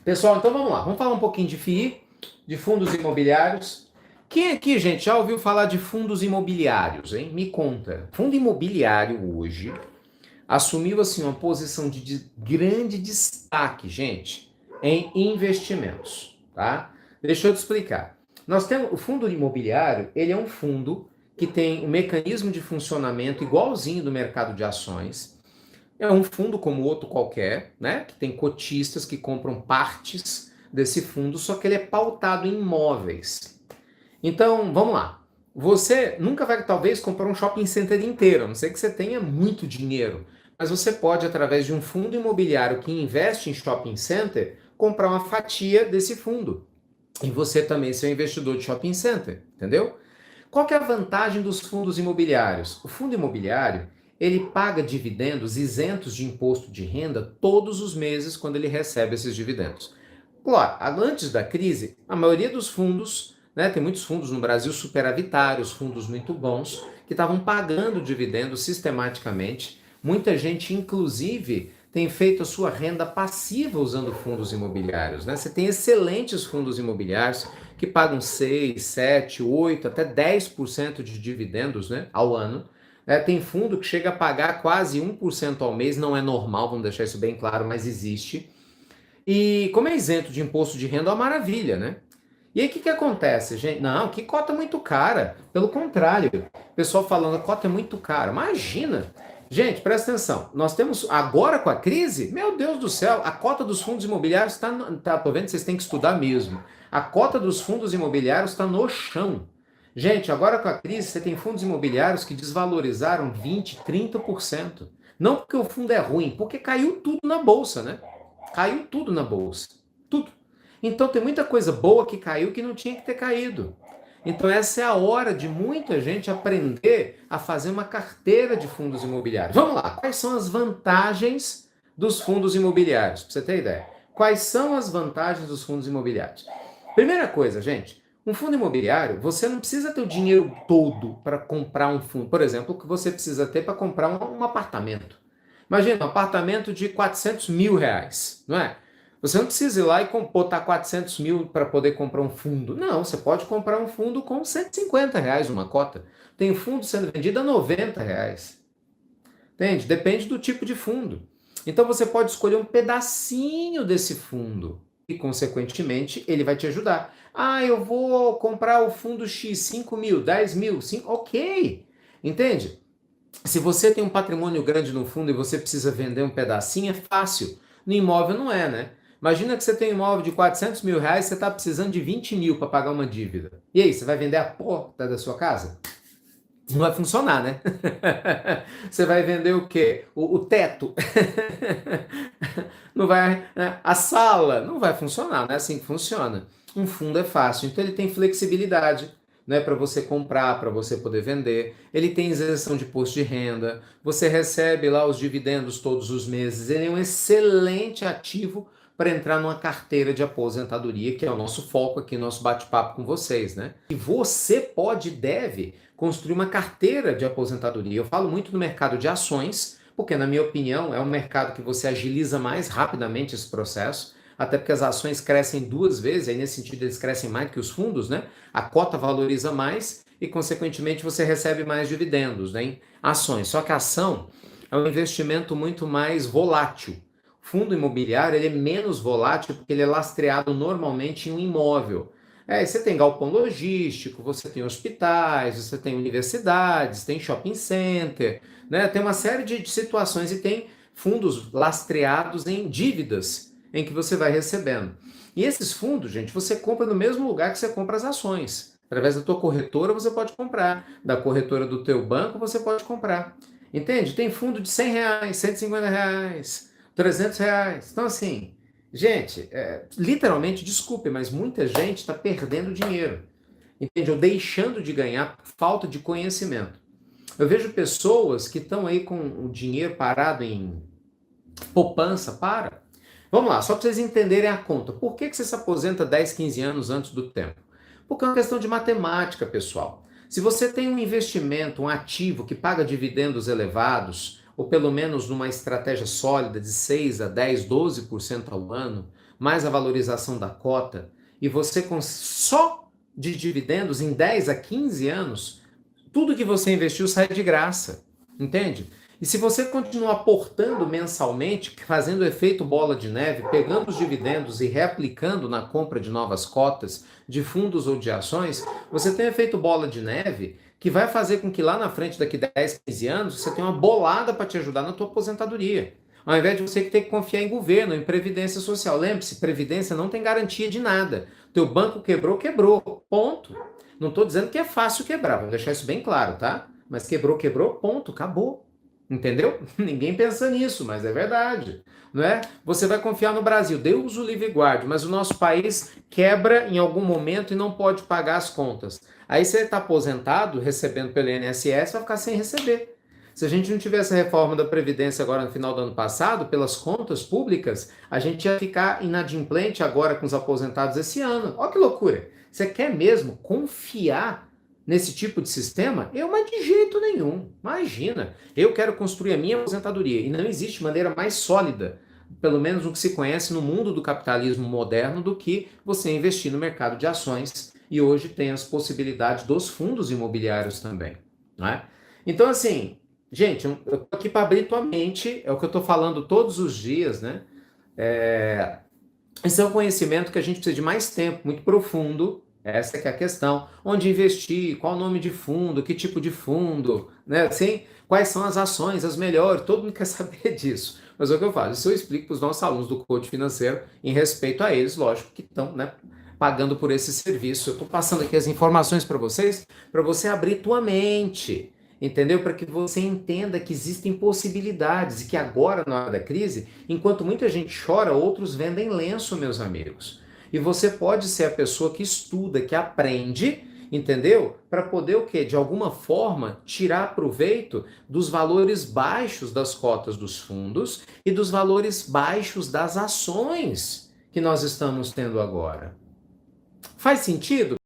Pessoal, então vamos lá. Vamos falar um pouquinho de FII, de fundos imobiliários. Quem aqui, gente, já ouviu falar de fundos imobiliários, hein? Me conta. Fundo imobiliário hoje assumiu assim uma posição de grande destaque, gente, em investimentos, tá? Deixa eu te explicar. Nós temos o fundo imobiliário, ele é um fundo que tem um mecanismo de funcionamento igualzinho do mercado de ações. É um fundo como outro qualquer, né? Que tem cotistas que compram partes desse fundo, só que ele é pautado em imóveis. Então, vamos lá. Você nunca vai, talvez, comprar um shopping center inteiro, a não ser que você tenha muito dinheiro. Mas você pode, através de um fundo imobiliário que investe em shopping center, comprar uma fatia desse fundo. E você também ser um investidor de shopping center, entendeu? Qual que é a vantagem dos fundos imobiliários? O fundo imobiliário, ele paga dividendos isentos de imposto de renda todos os meses quando ele recebe esses dividendos. Claro, antes da crise, a maioria dos fundos, né, tem muitos fundos no Brasil superavitários, fundos muito bons, que estavam pagando dividendos sistematicamente. Muita gente, inclusive, tem feito a sua renda passiva usando fundos imobiliários, né? Você tem excelentes fundos imobiliários que pagam 6, 7, 8, até 10% de dividendos, né, ao ano. Tem fundo que chega a pagar quase 1% ao mês, não é normal, vamos deixar isso bem claro, mas existe. E como é isento de imposto de renda, é uma maravilha, né? E aí o que acontece, gente? Não, que cota muito cara. Pelo contrário, o pessoal falando a cota é muito cara. Imagina! Gente, presta atenção. Nós temos agora com a crise, meu Deus do céu, a cota dos fundos imobiliários está. Tô vendo que vocês têm que estudar mesmo. A cota dos fundos imobiliários está no chão. Gente, agora com a crise, você tem fundos imobiliários que desvalorizaram 20, 30%. Não porque o fundo é ruim, porque caiu tudo na bolsa, né? Caiu tudo na bolsa. Tudo. Então tem muita coisa boa que caiu que não tinha que ter caído. Então essa é a hora de muita gente aprender a fazer uma carteira de fundos imobiliários. Vamos lá, quais são as vantagens dos fundos imobiliários? Para você ter ideia. Quais são as vantagens dos fundos imobiliários? Primeira coisa, gente, um fundo imobiliário, você não precisa ter o dinheiro todo para comprar um fundo. Por exemplo, o que você precisa ter para comprar um apartamento. Imagina, um apartamento de 400 mil reais, não é? Você não precisa ir lá e botar 400 mil para poder comprar um fundo. Não, você pode comprar um fundo com 150 reais uma cota. Tem fundo sendo vendido a 90 reais. Entende? Depende do tipo de fundo. Então você pode escolher um pedacinho desse fundo e, consequentemente, ele vai te ajudar. Ah, eu vou comprar o fundo X, 5 mil, 10 mil, 5, ok. Entende? Se você tem um patrimônio grande no fundo e você precisa vender um pedacinho, é fácil. No imóvel não é, né? Imagina que você tem um imóvel de 400 mil reais e você está precisando de 20 mil para pagar uma dívida. E aí, você vai vender a porta da sua casa? Não vai funcionar, né? Você vai vender o quê? O teto. Não vai, né? A sala. Não vai funcionar, não é assim que funciona. Um fundo é fácil, então ele tem flexibilidade, né, para você comprar, para você poder vender. Ele tem isenção de imposto de renda. Você recebe lá os dividendos todos os meses. Ele é um excelente ativo para entrar numa carteira de aposentadoria, que é o nosso foco aqui, nosso bate-papo com vocês, né? E você pode e deve construir uma carteira de aposentadoria. Eu falo muito do mercado de ações, porque, na minha opinião, é um mercado que você agiliza mais rapidamente esse processo, até porque as ações crescem duas vezes, aí nesse sentido eles crescem mais que os fundos, né? A cota valoriza mais e, consequentemente, você recebe mais dividendos, né, em ações. Só que a ação é um investimento muito mais volátil. Fundo imobiliário ele é menos volátil porque ele é lastreado normalmente em um imóvel. Você tem galpão logístico, você tem hospitais, você tem universidades, tem shopping center, né? Tem uma série de situações e tem fundos lastreados em dívidas em que você vai recebendo. E esses fundos, gente, você compra no mesmo lugar que você compra as ações. Através da tua corretora você pode comprar, da corretora do teu banco você pode comprar. Entende? Tem fundo de 100 reais, 150 reais, 300 reais. Então, assim, gente, literalmente, desculpe, mas muita gente está perdendo dinheiro. Entende? Ou deixando de ganhar por falta de conhecimento. Eu vejo pessoas que estão aí com o dinheiro parado em poupança, para. Vamos lá, só para vocês entenderem a conta. Por que você se aposenta 10, 15 anos antes do tempo? Porque é uma questão de matemática, pessoal. Se você tem um investimento, um ativo que paga dividendos elevados, ou pelo menos numa estratégia sólida de 6 a 10, 12% ao ano, mais a valorização da cota, e você só de dividendos em 10 a 15 anos, tudo que você investiu sai de graça, entende? E se você continuar aportando mensalmente, fazendo o efeito bola de neve, pegando os dividendos e reaplicando na compra de novas cotas, de fundos ou de ações, você tem efeito bola de neve que vai fazer com que lá na frente, daqui 10, 15 anos, você tenha uma bolada para te ajudar na tua aposentadoria. Ao invés de você ter que confiar em governo, em previdência social. Lembre-se, previdência não tem garantia de nada. Teu banco quebrou, quebrou. Ponto. Não estou dizendo que é fácil quebrar, vou deixar isso bem claro, tá? Mas quebrou, quebrou, ponto, acabou. Entendeu? Ninguém pensa nisso, mas é verdade. Não é? Você vai confiar no Brasil, Deus o livre e guarde, mas o nosso país quebra em algum momento e não pode pagar as contas. Aí você está aposentado, recebendo pelo INSS, vai ficar sem receber. Se a gente não tivesse a reforma da Previdência agora no final do ano passado, pelas contas públicas, a gente ia ficar inadimplente agora com os aposentados esse ano. Olha que loucura! Você quer mesmo confiar nesse tipo de sistema? Eu, mas de jeito nenhum. Imagina, eu quero construir a minha aposentadoria e não existe maneira mais sólida, pelo menos o que se conhece no mundo do capitalismo moderno, do que você investir no mercado de ações. E hoje tem as possibilidades dos fundos imobiliários também, não é? Então, assim, gente, eu tô aqui para abrir tua mente, é o que eu tô falando todos os dias, né? Esse é um conhecimento que a gente precisa de mais tempo, muito profundo. Essa que é a questão. Onde investir, qual o nome de fundo, que tipo de fundo, né? Assim, quais são as ações, as melhores, todo mundo quer saber disso. Mas é o que eu faço, isso eu explico para os nossos alunos do coach financeiro, em respeito a eles, lógico, que estão, né, pagando por esse serviço. Eu estou passando aqui as informações para vocês, para você abrir tua mente, entendeu? Para que você entenda que existem possibilidades e que agora, na hora da crise, enquanto muita gente chora, outros vendem lenço, meus amigos. E você pode ser a pessoa que estuda, que aprende, entendeu? Para poder o quê? De alguma forma, tirar proveito dos valores baixos das cotas dos fundos e dos valores baixos das ações que nós estamos tendo agora. Faz sentido?